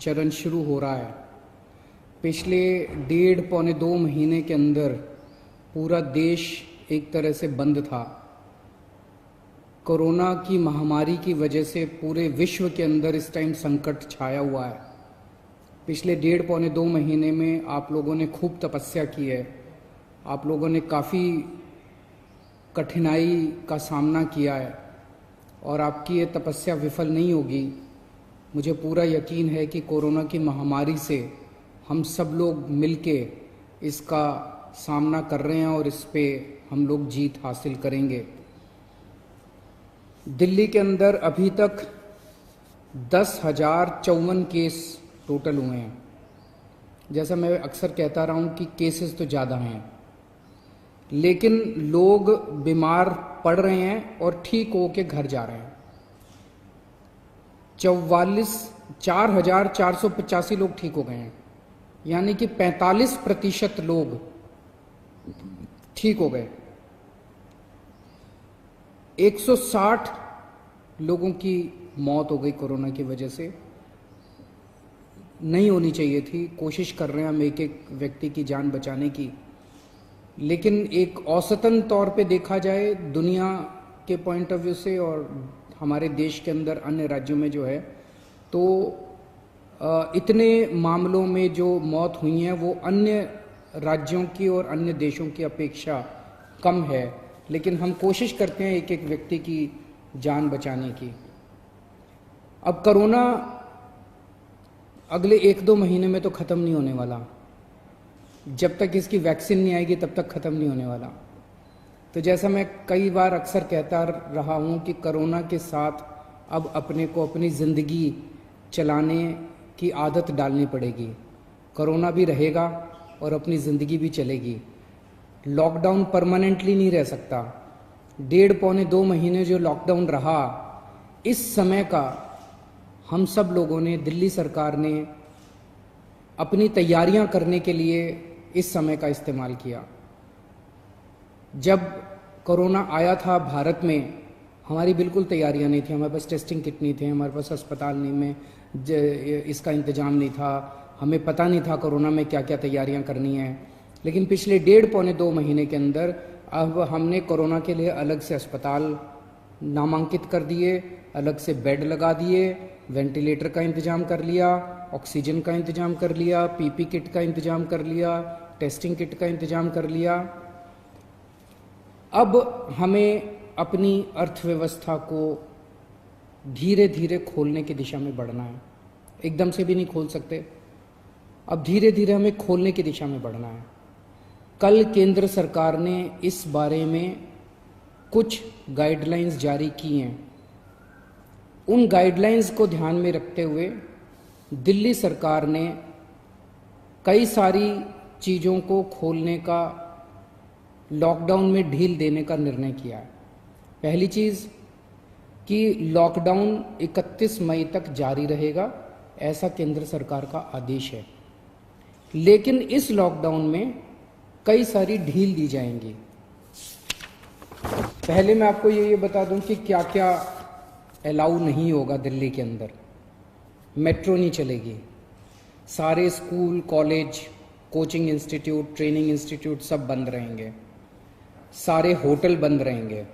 चरण शुरू हो रहा है। पिछले 1.5-2 महीने के अंदर पूरा देश एक तरह से बंद था। कोरोना की महामारी की वजह से पूरे विश्व के अंदर इस टाइम संकट छाया हुआ है। पिछले 1.5-2 महीने में आप लोगों ने खूब तपस्या की है। आप लोगों ने काफ़ी कठिनाई का सामना किया है और आपकी ये तपस्या विफल नहीं होगी। मुझे पूरा यकीन है कि कोरोना की महामारी से हम सब लोग मिलके इसका सामना कर रहे हैं और इस पे हम लोग जीत हासिल करेंगे। दिल्ली के अंदर अभी तक 10,054 केस टोटल हुए हैं। जैसा मैं अक्सर कहता रहा हूँ कि केसेस तो ज़्यादा हैं, लेकिन लोग बीमार पड़ रहे हैं और ठीक होके घर जा रहे हैं। 4,485 लोग ठीक हो गए हैं, यानी कि 45% लोग ठीक हो गए। 160 लोगों की मौत हो गई कोरोना की वजह से। नहीं होनी चाहिए थी। कोशिश कर रहे हैं हम एक एक व्यक्ति की जान बचाने की, लेकिन एक औसतन तौर पे देखा जाए दुनिया के पॉइंट ऑफ व्यू से और हमारे देश के अंदर अन्य राज्यों में जो है, तो इतने मामलों में जो मौत हुई हैं वो अन्य राज्यों की और अन्य देशों की अपेक्षा कम है। लेकिन हम कोशिश करते हैं एक एक व्यक्ति की जान बचाने की। अब कोरोना अगले 1-2 महीने में तो ख़त्म नहीं होने वाला। जब तक इसकी वैक्सीन नहीं आएगी तब तक ख़त्म नहीं होने वाला। तो जैसा मैं कई बार अक्सर कहता रहा हूँ कि कोरोना के साथ अब अपने को अपनी ज़िंदगी चलाने की आदत डालनी पड़ेगी। कोरोना भी रहेगा और अपनी ज़िंदगी भी चलेगी। लॉकडाउन परमानेंटली नहीं रह सकता। 1.5-2 महीने जो लॉकडाउन रहा, इस समय का हम सब लोगों ने, दिल्ली सरकार ने अपनी तैयारियां करने के लिए इस समय का इस्तेमाल किया। जब कोरोना आया था भारत में, हमारी बिल्कुल तैयारियां नहीं थी। हमारे पास टेस्टिंग किट नहीं थे, हमारे पास अस्पताल नहीं में इसका इंतजाम नहीं था, हमें पता नहीं था कोरोना में क्या क्या तैयारियां करनी है। लेकिन पिछले 1.5-2 महीने के अंदर अब हमने कोरोना के लिए अलग से अस्पताल नामांकित कर दिए, अलग से बेड लगा दिए, वेंटिलेटर का इंतजाम कर लिया, ऑक्सीजन का इंतजाम कर लिया, पीपी किट का इंतजाम कर लिया, टेस्टिंग किट का इंतजाम कर लिया। अब हमें अपनी अर्थव्यवस्था को धीरे धीरे खोलने की दिशा में बढ़ना है। एकदम से भी नहीं खोल सकते। अब धीरे धीरे हमें खोलने की दिशा में बढ़ना है। कल केंद्र सरकार ने इस बारे में कुछ गाइडलाइंस जारी की हैं। उन गाइडलाइंस को ध्यान में रखते हुए दिल्ली सरकार ने कई सारी चीज़ों को खोलने का, लॉकडाउन में ढील देने का निर्णय किया है। पहली चीज़ कि लॉकडाउन 31 मई तक जारी रहेगा, ऐसा केंद्र सरकार का आदेश है। लेकिन इस लॉकडाउन में कई सारी ढील दी जाएंगी। पहले मैं आपको ये बता दूं कि क्या क्या अलाउ नहीं होगा दिल्ली के अंदर। मेट्रो नहीं चलेगी, सारे school, college, coaching institute, training institute सब बंद रहेंगे, सारे होटल बंद रहेंगे,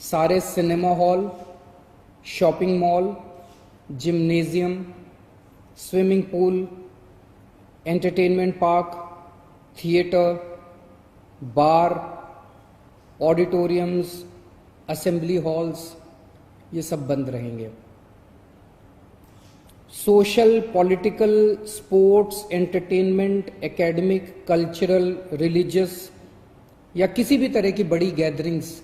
सारे cinema hall, shopping mall, gymnasium, swimming pool, entertainment park, theatre, bar, auditoriums, assembly halls, ये सब बंद रहेंगे। Social, political, sports, entertainment, academic, cultural, religious या किसी भी तरह की बड़ी गैदरिंग्स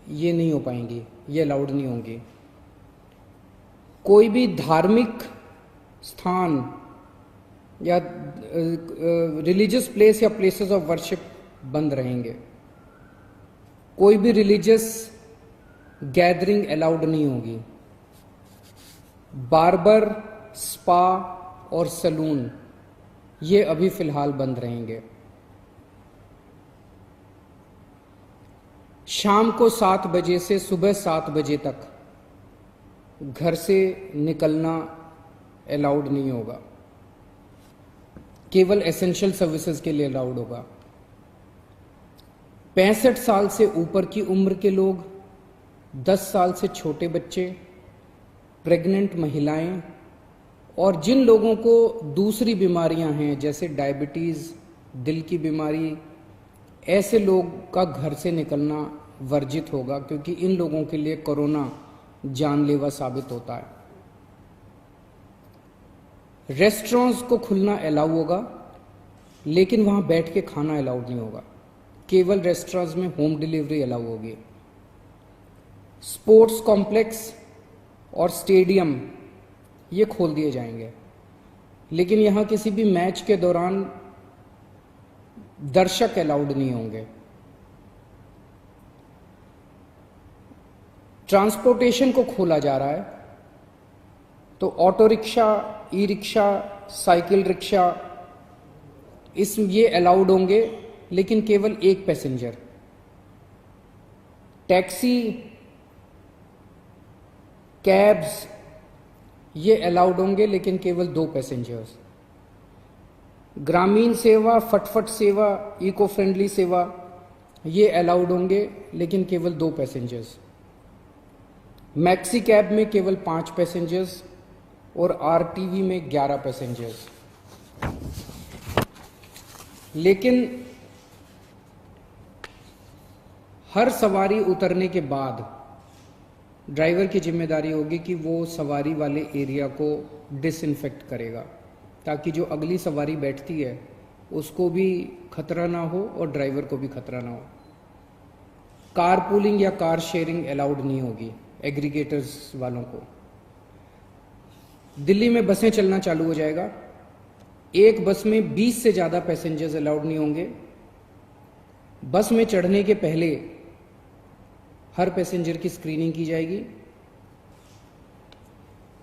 ये नहीं हो पाएंगी, ये अलाउड नहीं होंगी। कोई भी धार्मिक स्थान या रिलीजियस प्लेस या प्लेसेस ऑफ वर्शिप बंद रहेंगे। कोई भी रिलीजियस गैदरिंग अलाउड नहीं होगी। बार्बर, स्पा और सैलून ये अभी फिलहाल बंद रहेंगे। शाम को 7 बजे से सुबह 7 बजे तक घर से निकलना अलाउड नहीं होगा, केवल एसेंशियल सर्विसेज के लिए अलाउड होगा। 65 साल से ऊपर की उम्र के लोग, 10 साल से छोटे बच्चे, प्रेग्नेंट महिलाएं और जिन लोगों को दूसरी बीमारियां हैं जैसे डायबिटीज, दिल की बीमारी, ऐसे लोग का घर से निकलना वर्जित होगा, क्योंकि इन लोगों के लिए कोरोना जानलेवा साबित होता है। रेस्टोरेंट्स को खुलना अलाउ होगा, लेकिन वहां बैठ के खाना अलाउड नहीं होगा, केवल रेस्टोरेंट्स में होम डिलीवरी अलाउ होगी। स्पोर्ट्स कॉम्प्लेक्स और स्टेडियम ये खोल दिए जाएंगे, लेकिन यहां किसी भी मैच के दौरान दर्शक अलाउड नहीं होंगे। ट्रांसपोर्टेशन को खोला जा रहा है, तो auto rickshaw, e rickshaw, cycle rickshaw ये अलाउड होंगे, लेकिन केवल एक पैसेंजर। टैक्सी, कैब्स ये अलाउड होंगे, लेकिन केवल 2 पैसेंजर्स। ग्रामीण सेवा, फटफट सेवा, इको फ्रेंडली सेवा ये अलाउड होंगे, लेकिन केवल 2 पैसेंजर्स। मैक्सी कैब में केवल 5 पैसेंजर्स और आरटीवी में 11 पैसेंजर्स। लेकिन हर सवारी उतरने के बाद ड्राइवर की जिम्मेदारी होगी कि वो सवारी वाले एरिया को डिसइंफेक्ट करेगा, ताकि जो अगली सवारी बैठती है उसको भी खतरा ना हो और ड्राइवर को भी खतरा ना हो। कार पूलिंग या कार शेयरिंग अलाउड नहीं होगी एग्रीगेटर्स वालों को। दिल्ली में बसें चलना चालू हो जाएगा, एक बस में 20 से ज्यादा पैसेंजर्स अलाउड नहीं होंगे। बस में चढ़ने के पहले हर पैसेंजर की स्क्रीनिंग की जाएगी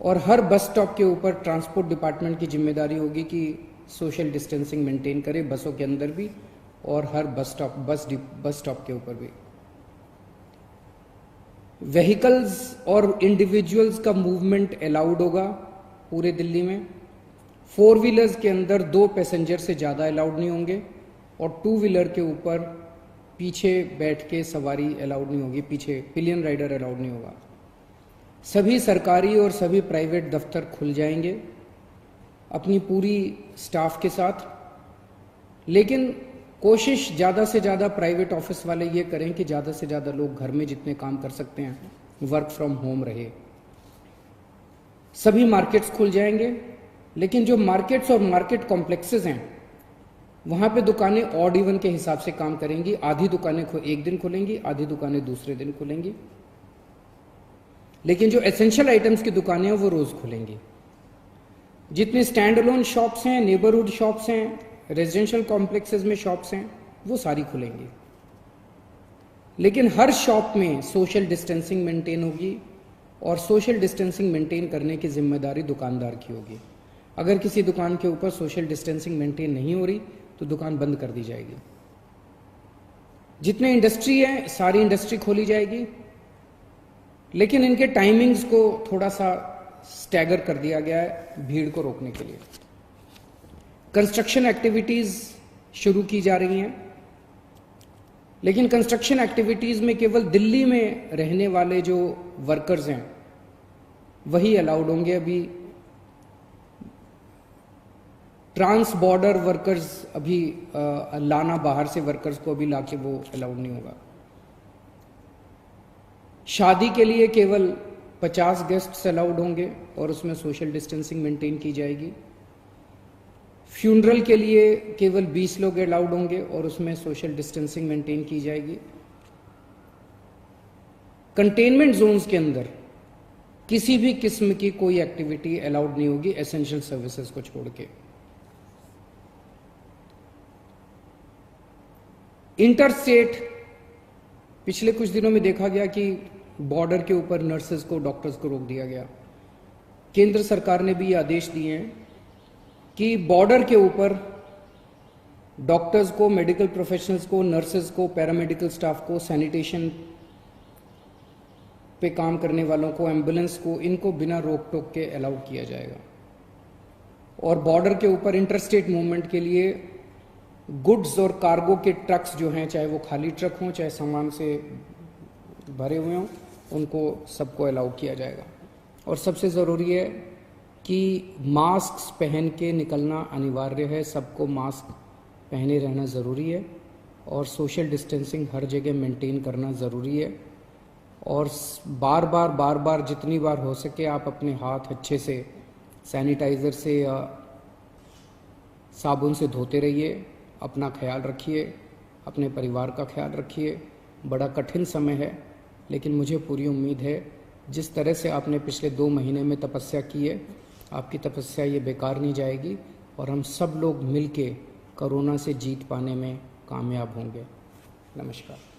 और हर बस स्टॉप के ऊपर ट्रांसपोर्ट डिपार्टमेंट की जिम्मेदारी होगी कि सोशल डिस्टेंसिंग मेंटेन करे, बसों के अंदर भी और हर बस स्टॉप के ऊपर भी। व्हीकल्स और इंडिविजुअल्स का मूवमेंट अलाउड होगा पूरे दिल्ली में। 4 व्हीलर्स के अंदर 2 पैसेंजर से ज़्यादा अलाउड नहीं होंगे और 2 व्हीलर के ऊपर पीछे बैठ के सवारी अलाउड नहीं होगी, पीछे पिलियन राइडर अलाउड नहीं होगा। सभी सरकारी और सभी प्राइवेट दफ्तर खुल जाएंगे अपनी पूरी स्टाफ के साथ, लेकिन कोशिश ज़्यादा से ज़्यादा प्राइवेट ऑफिस वाले ये करें कि ज़्यादा से ज़्यादा लोग घर में जितने काम कर सकते हैं वर्क फ्रॉम होम रहे। सभी मार्केट्स खुल जाएंगे, लेकिन जो मार्केट्स और मार्केट कॉम्प्लेक्सेस हैं वहां पे दुकानें ऑड इवन के हिसाब से काम करेंगी। आधी दुकानें एक दिन खुलेंगी, आधी दुकानें दूसरे दिन खुलेंगी, लेकिन जो एसेंशियल आइटम्स की दुकानें हैं वो रोज खुलेंगी। जितने स्टैंड अलोन शॉप्स हैं, नेबरहुड शॉप्स हैं, रेजिडेंशियल कॉम्प्लेक्सेस में शॉप्स हैं, वो सारी खुलेंगी, लेकिन हर शॉप में सोशल डिस्टेंसिंग मेंटेन होगी और सोशल डिस्टेंसिंग मेंटेन करने की जिम्मेदारी दुकानदार की होगी। अगर किसी दुकान के ऊपर सोशल डिस्टेंसिंग मेंटेन नहीं हो रही तो दुकान बंद कर दी जाएगी। जितने इंडस्ट्री है सारी इंडस्ट्री खोली जाएगी, लेकिन इनके टाइमिंग्स को थोड़ा सा स्टैगर कर दिया गया है भीड़ को रोकने के लिए। कंस्ट्रक्शन एक्टिविटीज शुरू की जा रही हैं, लेकिन कंस्ट्रक्शन एक्टिविटीज में केवल दिल्ली में रहने वाले जो वर्कर्स हैं वही अलाउड होंगे। अभी ट्रांस बॉर्डर वर्कर्स अभी लाना, बाहर से वर्कर्स को अभी लाके वो अलाउड नहीं होगा। शादी के लिए केवल 50 गेस्ट्स अलाउड होंगे और उसमें सोशल डिस्टेंसिंग मेंटेन की जाएगी। फ्यूनरल के लिए केवल 20 लोग अलाउड होंगे और उसमें सोशल डिस्टेंसिंग मेंटेन की जाएगी। कंटेनमेंट जोन्स के अंदर किसी भी किस्म की कोई एक्टिविटी अलाउड नहीं होगी एसेंशियल सर्विसेज को छोड़ के। इंटरस्टेट पिछले कुछ दिनों में देखा गया कि बॉर्डर के ऊपर नर्सेज को, डॉक्टर्स को रोक दिया गया। केंद्र सरकार ने भी ये आदेश दिए हैं कि बॉर्डर के ऊपर डॉक्टर्स को, मेडिकल प्रोफेशनल्स को, नर्सेज को, पैरामेडिकल स्टाफ को, सैनिटेशन पे काम करने वालों को, एम्बुलेंस को, इनको बिना रोक टोक के अलाउ किया जाएगा। और बॉर्डर के ऊपर इंटरस्टेट मूवमेंट के लिए गुड्स और कार्गो के ट्रक्स जो हैं, चाहे वो खाली ट्रक हों चाहे सामान से भरे हुए हों, उनको सबको अलाउ किया जाएगा। और सबसे ज़रूरी है कि मास्क पहन के निकलना अनिवार्य है, सबको मास्क पहने रहना ज़रूरी है और सोशल डिस्टेंसिंग हर जगह मेंटेन करना ज़रूरी है। और बार बार जितनी बार हो सके आप अपने हाथ अच्छे से सैनिटाइज़र से या साबुन से धोते रहिए। अपना ख्याल रखिए, अपने परिवार का ख्याल रखिए। बड़ा कठिन समय है, लेकिन मुझे पूरी उम्मीद है जिस तरह से आपने पिछले 2 महीने में तपस्या की है, आपकी तपस्या ये बेकार नहीं जाएगी और हम सब लोग मिलके कोरोना से जीत पाने में कामयाब होंगे। नमस्कार।